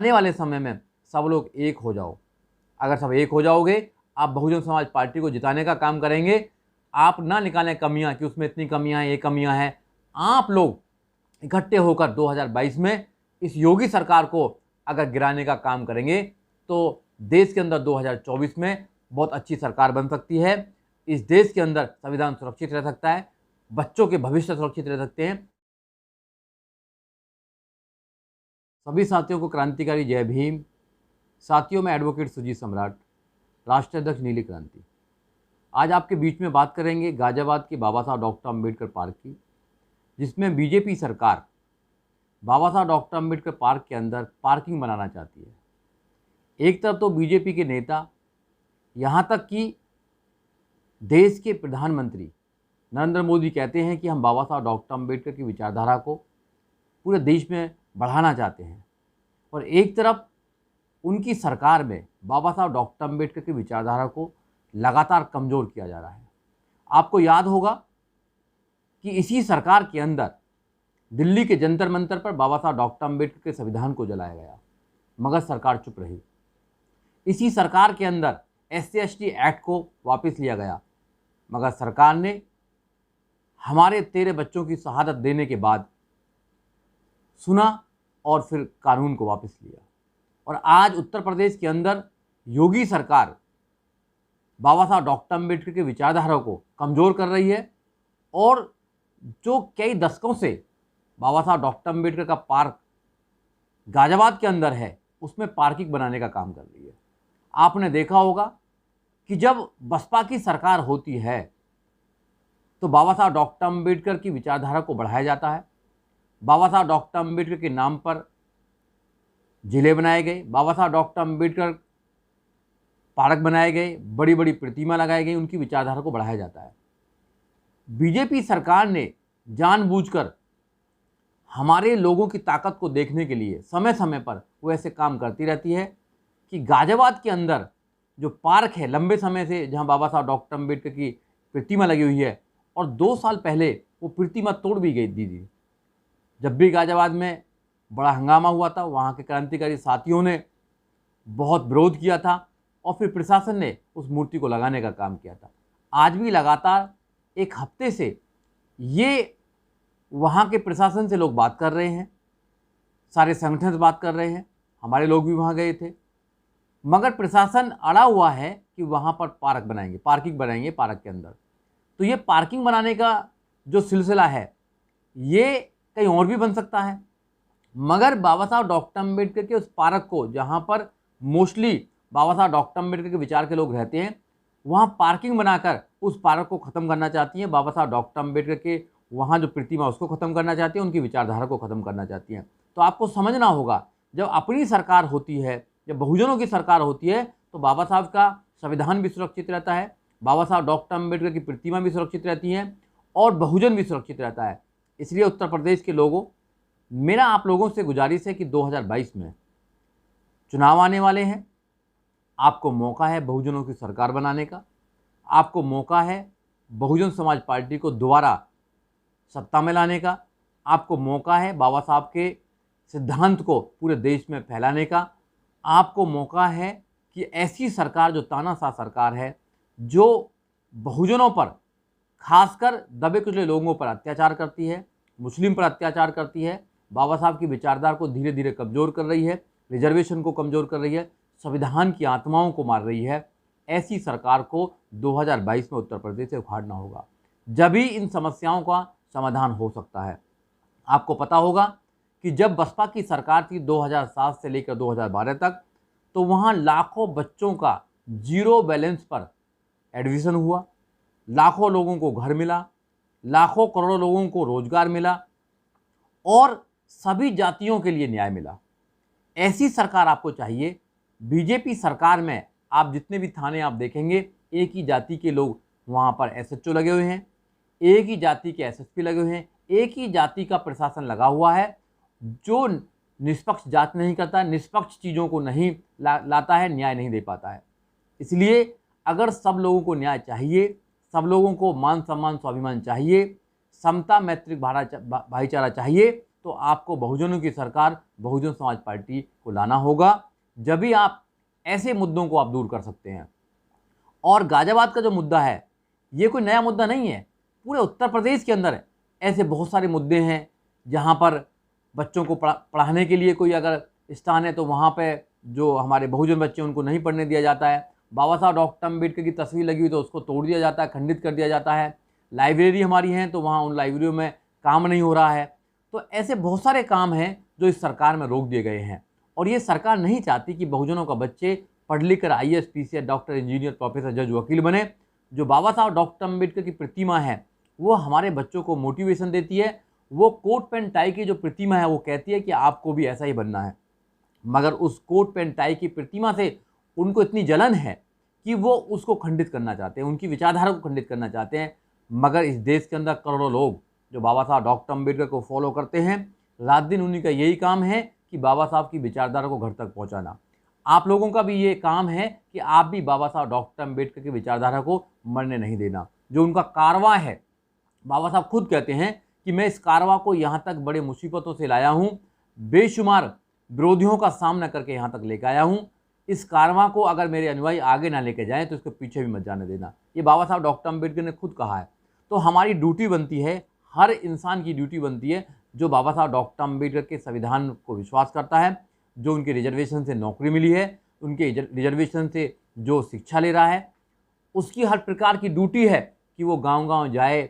आने वाले समय में सब लोग एक हो जाओ। अगर सब एक हो जाओगे, आप बहुजन समाज पार्टी को जिताने का काम करेंगे। आप ना निकालें कमियां कि उसमें इतनी कमियां हैं, ये कमियां हैं। आप लोग इकट्ठे होकर 2022 में इस योगी सरकार को अगर गिराने का काम करेंगे तो देश के अंदर 2024 में बहुत अच्छी सरकार बन सकती है। इस देश के अंदर संविधान सुरक्षित रह सकता है, बच्चों के भविष्य सुरक्षित रह सकते हैं। सभी साथियों को क्रांतिकारी जय भीम। साथियों, में एडवोकेट सुजीत सम्राट, राष्ट्रीय अध्यक्ष नीली क्रांति। आज आपके बीच में बात करेंगे गाजियाबाद के बाबा साहब डॉक्टर अम्बेडकर पार्क की, जिसमें बीजेपी सरकार बाबा साहब डॉक्टर अम्बेडकर पार्क के अंदर पार्किंग बनाना चाहती है। एक तरफ तो बीजेपी के नेता, यहाँ तक कि देश के प्रधानमंत्री नरेंद्र मोदी कहते हैं कि हम बाबा साहब डॉक्टर अम्बेडकर की विचारधारा को पूरे देश में बढ़ाना चाहते हैं, और एक तरफ उनकी सरकार में बाबा साहब डॉक्टर अम्बेडकर की विचारधारा को लगातार कमज़ोर किया जा रहा है। आपको याद होगा कि इसी सरकार के अंदर दिल्ली के जंतर मंतर पर बाबा साहब डॉक्टर अम्बेडकर के संविधान को जलाया गया, मगर सरकार चुप रही। इसी सरकार के अंदर SC/ST एक्ट को वापस लिया गया, मगर सरकार ने हमारे 13 बच्चों की शहादत देने के बाद सुना और फिर कानून को वापस लिया। और आज उत्तर प्रदेश के अंदर योगी सरकार बाबा साहब डॉक्टर अम्बेडकर की विचारधारा को कमज़ोर कर रही है, और जो कई दशकों से बाबा साहब डॉक्टर अम्बेडकर का पार्क गाजियाबाद के अंदर है, उसमें पार्किंग बनाने का काम कर रही है। आपने देखा होगा कि जब बसपा की सरकार होती है तो बाबा साहब डॉक्टर अम्बेडकर की विचारधारा को बढ़ाया जाता है। बाबा साहब डॉक्टर अम्बेडकर के नाम पर जिले बनाए गए, बाबा साहब डॉक्टर अम्बेडकर पार्क बनाए गए, बड़ी बड़ी प्रतिमा लगाई गई, उनकी विचारधारा को बढ़ाया जाता है। बीजेपी सरकार ने जानबूझकर हमारे लोगों की ताकत को देखने के लिए समय समय पर वो ऐसे काम करती रहती है कि गाजियाबाद के अंदर जो पार्क है लंबे समय से, जहां बाबा साहब डॉक्टर अम्बेडकर की प्रतिमा लगी हुई है, और 2 साल पहले वो प्रतिमा तोड़ भी गई थी। जब भी गाजियाबाद में बड़ा हंगामा हुआ था, वहाँ के क्रांतिकारी साथियों ने बहुत विरोध किया था, और फिर प्रशासन ने उस मूर्ति को लगाने का काम किया था। आज भी लगातार एक हफ्ते से ये वहाँ के प्रशासन से लोग बात कर रहे हैं, सारे संगठन से बात कर रहे हैं, हमारे लोग भी वहाँ गए थे, मगर प्रशासन अड़ा हुआ है कि वहाँ पर पार्क बनाएंगे, पार्किंग बनाएंगे पार्क के अंदर। तो ये पार्किंग बनाने का जो सिलसिला है ये कहीं और भी बन सकता है, मगर बाबा साहब डॉक्टर अम्बेडकर के उस पार्क को, जहाँ पर मोस्टली बाबा साहब डॉक्टर अम्बेडकर के विचार के लोग रहते हैं, वहाँ पार्किंग बनाकर उस पार्क को ख़त्म करना चाहती हैं। बाबा साहब डॉक्टर अम्बेडकर के वहाँ जो प्रतिमा उसको ख़त्म करना चाहती हैं, उनकी विचारधारा को ख़त्म करना चाहती हैं। तो आपको समझना होगा, जब अपनी सरकार होती है, जब बहुजनों की सरकार होती है, तो बाबा साहब का संविधान भी सुरक्षित रहता है, बाबा साहब डॉक्टर अम्बेडकर की प्रतिमा भी सुरक्षित रहती है, और बहुजन भी सुरक्षित रहता है। इसलिए उत्तर प्रदेश के लोगों, मेरा आप लोगों से गुजारिश है कि 2022 में चुनाव आने वाले हैं। आपको मौका है बहुजनों की सरकार बनाने का, आपको मौका है बहुजन समाज पार्टी को दोबारा सत्ता में लाने का, आपको मौका है बाबा साहब के सिद्धांत को पूरे देश में फैलाने का, आपको मौका है कि ऐसी सरकार जो तानाशाह सरकार है, जो बहुजनों पर, खासकर दबे कुचले लोगों पर अत्याचार करती है, मुस्लिम पर अत्याचार करती है, बाबा साहब की विचारधारा को धीरे धीरे कमज़ोर कर रही है, रिजर्वेशन को कमज़ोर कर रही है, संविधान की आत्माओं को मार रही है, ऐसी सरकार को 2022 में उत्तर प्रदेश से उखाड़ना होगा। जब ही इन समस्याओं का समाधान हो सकता है। आपको पता होगा कि जब बसपा की सरकार थी 2007 से लेकर 2012 तक, तो वहाँ लाखों बच्चों का 0 बैलेंस पर एडमिशन हुआ, लाखों लोगों को घर मिला, लाखों करोड़ों लोगों को रोजगार मिला, और सभी जातियों के लिए न्याय मिला। ऐसी सरकार आपको चाहिए। बीजेपी सरकार में आप जितने भी थाने आप देखेंगे, एक ही जाति के लोग वहाँ पर SHO लगे हुए हैं, एक ही जाति के SSP लगे हुए हैं, एक ही जाति का प्रशासन लगा हुआ है, जो निष्पक्ष जांच नहीं करता, निष्पक्ष चीज़ों को नहीं लाता है, न्याय नहीं दे पाता है। इसलिए अगर सब लोगों को न्याय चाहिए, सब लोगों को मान सम्मान स्वाभिमान चाहिए, समता मैत्रिक भाईचारा चाहिए, तो आपको बहुजनों की सरकार बहुजन समाज पार्टी को लाना होगा। जब भी आप ऐसे मुद्दों को आप दूर कर सकते हैं। और गाजियाबाद का जो मुद्दा है, ये कोई नया मुद्दा नहीं है। पूरे उत्तर प्रदेश के अंदर ऐसे बहुत सारे मुद्दे हैं जहाँ पर बच्चों को पढ़ाने के लिए कोई अगर स्थान है तो वहाँ पे जो हमारे बहुजन बच्चे उनको नहीं पढ़ने दिया जाता है। बाबा साहब डॉक्टर अम्बेडकर की तस्वीर लगी हुई तो उसको तोड़ दिया जाता है, खंडित कर दिया जाता है। लाइब्रेरी हमारी हैं तो वहाँ उन लाइब्रेरियों में काम नहीं हो रहा है। तो ऐसे बहुत सारे काम हैं जो इस सरकार में रोक दिए गए हैं। और ये सरकार नहीं चाहती कि बहुजनों का बच्चे पढ़ लिख कर IAS, PCS, doctor, engineer, professor, जज, वकील बने। जो बाबा साहब डॉक्टर अम्बेडकर की प्रतिमा है वो हमारे बच्चों को मोटिवेशन देती है। वो कोट पेंट टाई की जो प्रतिमा है वो कहती है कि आपको भी ऐसा ही बनना है। मगर उस कोट पेंट टाई की प्रतिमा से उनको इतनी जलन है कि वो उसको खंडित करना चाहते हैं, उनकी विचारधारा को खंडित करना चाहते हैं। मगर इस देश के अंदर करोड़ों लोग जो बाबा साहब डॉक्टर अम्बेडकर को फॉलो करते हैं, रात दिन उन्हीं का यही काम है कि बाबा साहब की विचारधारा को घर तक पहुंचाना। आप लोगों का भी ये काम है कि आप भी बाबा साहब डॉक्टर अम्बेडकर की विचारधारा को मरने नहीं देना। जो उनका कारवां है, बाबा साहब खुद कहते हैं कि मैं इस कारवां को यहाँ तक बड़े मुसीबतों से लाया हूँ, बेशुमार विरोधियों का सामना करके यहाँ तक लेकर आया हूँ। इस कारवां को अगर मेरे अनुयायी आगे ना लेके जाएं तो इसके पीछे भी मत जाने देना। ये बाबा साहब डॉक्टर अम्बेडकर ने खुद कहा है। तो हमारी ड्यूटी बनती है, हर इंसान की ड्यूटी बनती है जो बाबा साहब डॉक्टर अम्बेडकर के संविधान को विश्वास करता है, जो उनके रिजर्वेशन से नौकरी मिली है, उनके रिजर्वेशन से जो शिक्षा ले रहा है, उसकी हर प्रकार की ड्यूटी है कि वो गांव-गांव जाए,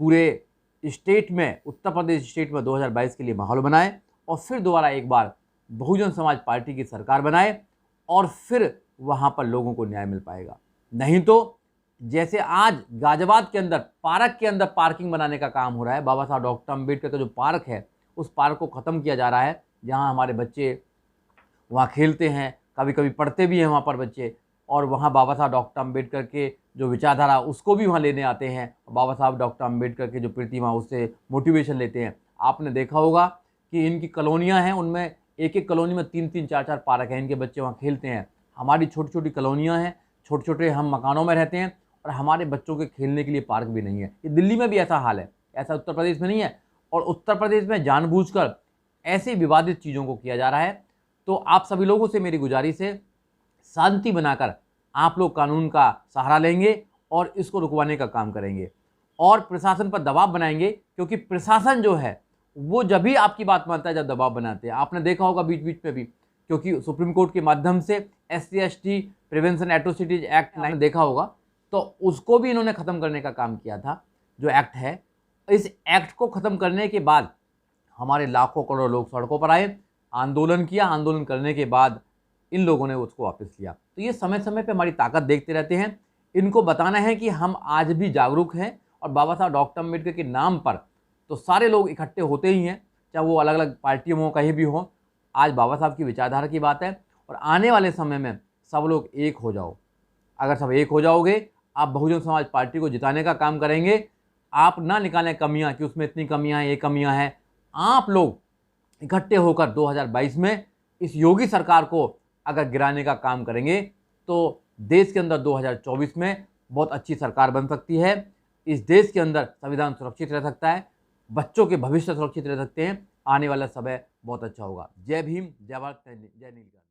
पूरे स्टेट में, उत्तर प्रदेश स्टेट में 2022 के लिए माहौल बनाए और फिर दोबारा एक बार बहुजन समाज पार्टी की सरकार बनाए और फिर वहाँ पर लोगों को न्याय मिल पाएगा। नहीं तो जैसे आज गाजियाबाद के अंदर पार्क के अंदर पार्किंग बनाने का काम हो रहा है, बाबा साहब डॉक्टर अम्बेडकर का जो पार्क है उस पार्क को ख़त्म किया जा रहा है, जहाँ हमारे बच्चे वहाँ खेलते हैं, कभी कभी पढ़ते भी हैं वहाँ पर बच्चे, और वहाँ बाबा साहब डॉक्टर अम्बेडकर के जो विचारधारा उसको भी वहाँ लेने आते हैं। बाबा साहब डॉक्टर अम्बेडकर के जो प्रतिमा उससे मोटिवेशन लेते हैं। आपने देखा होगा कि इनकी कॉलोनियाँ हैं, उनमें एक एक कॉलोनी में 3-3, 4-4 पार्क हैं, इनके बच्चे वहाँ खेलते हैं। हमारी छोटी छोटी कॉलोनियाँ हैं, छोटे छोटे हम मकानों में रहते हैं और हमारे बच्चों के खेलने के लिए पार्क भी नहीं है। ये दिल्ली में भी ऐसा हाल है, ऐसा उत्तर प्रदेश में नहीं है। और उत्तर प्रदेश में जानबूझकर ऐसे विवादित चीज़ों को किया जा रहा है। तो आप सभी लोगों से मेरी गुजारिश है, शांति बनाकर आप लोग कानून का सहारा लेंगे और इसको रुकवाने का काम करेंगे और प्रशासन पर दबाव बनाएंगे, क्योंकि प्रशासन जो है वो जब भी आपकी बात मानता है जब दबाव बनाते हैं। आपने देखा होगा बीच बीच में भी, क्योंकि सुप्रीम कोर्ट के माध्यम से SC/ST प्रिवेंशन एट्रोसिटीज एक्ट आपने देखा होगा, तो उसको भी इन्होंने ख़त्म करने का काम किया था। जो एक्ट है, इस एक्ट को ख़त्म करने के बाद हमारे लाखों करोड़ों लोग सड़कों पर आए, आंदोलन किया, आंदोलन करने के बाद इन लोगों ने उसको वापस लिया। तो ये समय समय पे हमारी ताकत देखते रहते हैं। इनको बताना है कि हम आज भी जागरूक हैं और बाबा साहब डॉक्टर अम्बेडकर के नाम पर तो सारे लोग इकट्ठे होते ही हैं, चाहे वो अलग अलग पार्टियों में हो, कहीं भी हो। आज बाबा साहब की विचारधारा की बात है और आने वाले समय में सब लोग एक हो जाओ। अगर सब एक हो जाओगे, आप बहुजन समाज पार्टी को जिताने का काम करेंगे। आप ना निकालें कमियां कि उसमें इतनी कमियां हैं, ये कमियां हैं। आप लोग इकट्ठे होकर 2022 में इस योगी सरकार को अगर गिराने का काम करेंगे तो देश के अंदर 2024 में बहुत अच्छी सरकार बन सकती है। इस देश के अंदर संविधान सुरक्षित रह सकता है, बच्चों के भविष्य सुरक्षित रह सकते हैं। आने वाला समय बहुत अच्छा होगा। जय भीम, जय भारत, जय नीलकंठ।